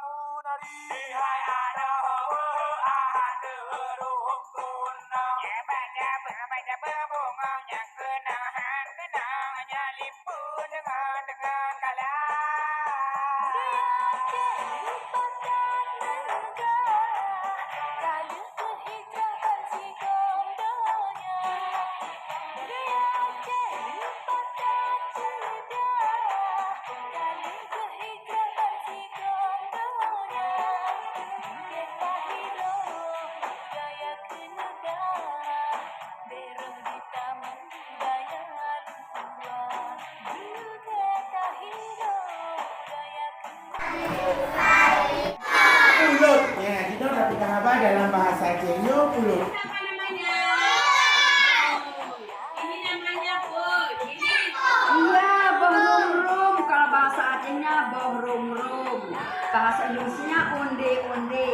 munari hai ada ada berung gunung baca berbunga yang kenahan kenanya limpun dengan kalah Pulut, ya kita udah kita apa dalam bahasa Jawa pulut. Apa namanya? Ini namanya bot. Ini. Iya, bohrum-rum. Kalau bahasa Acehnya bohrum-rum. Bahasa Indonesianya onde-onde.